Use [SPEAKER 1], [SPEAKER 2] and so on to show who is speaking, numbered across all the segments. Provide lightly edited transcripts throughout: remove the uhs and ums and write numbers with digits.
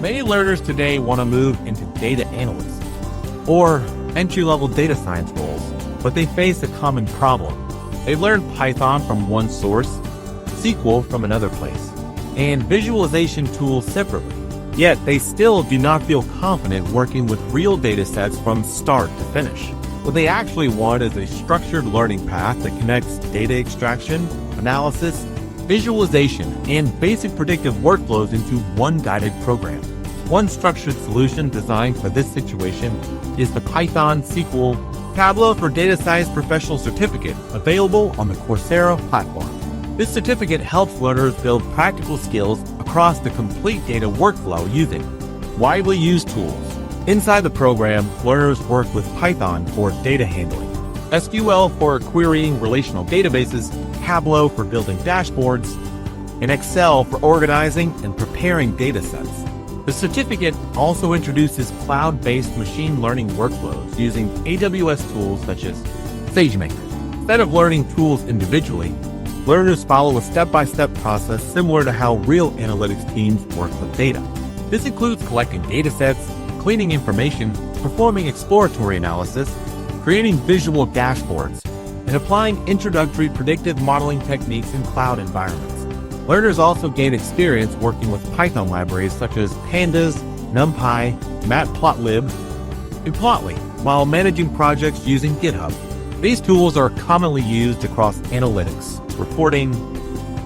[SPEAKER 1] Many learners today want to move into data analysts or entry-level data science roles, but they face a common problem. They learn Python from one source, SQL from another place, and visualization tools separately. Yet they still do not feel confident working with real data sets from start to finish. What they actually want is a structured learning path that connects data extraction, analysis, visualization, and basic predictive workflows into one guided program. One structured solution designed for this situation is the Python SQL Tableau for Data Science Professional Certificate, available on the Coursera platform. This certificate helps learners build practical skills across the complete data workflow using widely used tools. Inside the program, learners work with Python for data handling, SQL for querying relational databases, Tableau for building dashboards, and Excel for organizing and preparing data sets. The certificate also introduces cloud-based machine learning workflows using AWS tools such as SageMaker. Instead of learning tools individually, learners follow a step-by-step process similar to how real analytics teams work with data. This includes collecting data sets, cleaning information, performing exploratory analysis, creating visual dashboards, and applying introductory predictive modeling techniques in cloud environments. Learners also gain experience working with Python libraries such as Pandas, NumPy, Matplotlib, and Plotly, while managing projects using GitHub. These tools are commonly used across analytics, reporting,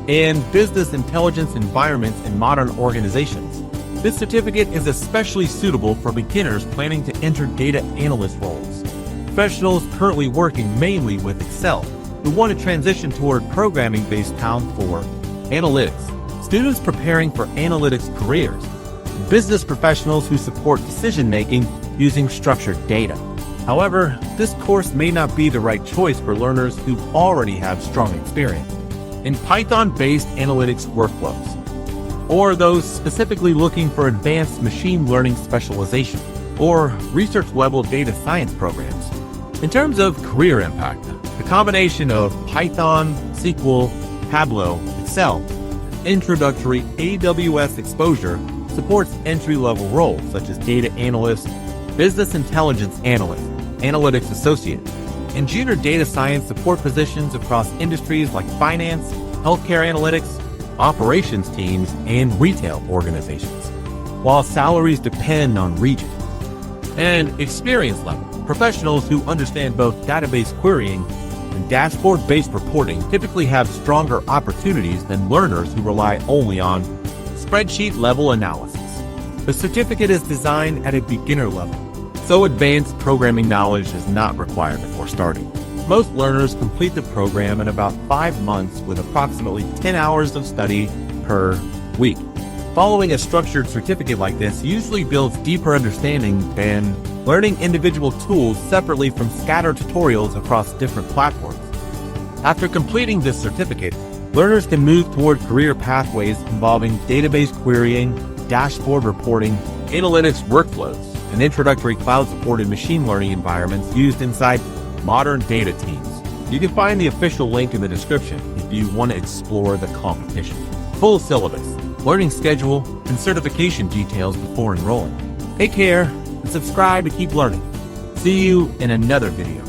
[SPEAKER 1] and business intelligence environments in modern organizations. This certificate is especially suitable for beginners planning to enter data analyst roles, professionals currently working mainly with Excel who want to transition toward programming-based talent for analytics, students preparing for analytics careers, and business professionals who support decision-making using structured data. However, this course may not be the right choice for learners who already have strong experience in Python-based analytics workflows, or those specifically looking for advanced machine learning specialization or research-level data science programs. In terms of career impact, the combination of Python, SQL, Tableau, Excel, introductory AWS exposure supports entry-level roles such as data analyst, business intelligence analyst, analytics associate, and junior data science support positions across industries like finance, healthcare analytics, operations teams, and retail organizations. While salaries depend on region and experience level, professionals who understand both database querying and dashboard-based reporting typically have stronger opportunities than learners who rely only on spreadsheet-level analysis. The certificate is designed at a beginner level, so advanced programming knowledge is not required before starting. Most learners complete the program in about 5 months with approximately 10 hours of study per week. Following a structured certificate like this usually builds deeper understanding than learning individual tools separately from scattered tutorials across different platforms. After completing this certificate, learners can move toward career pathways involving database querying, dashboard reporting, analytics workflows, and introductory cloud-supported machine learning environments used inside modern data teams. You can find the official link in the description if you want to explore the competition. Full syllabus, learning schedule, and certification details before enrolling. Take care and subscribe to keep learning. See you in another video.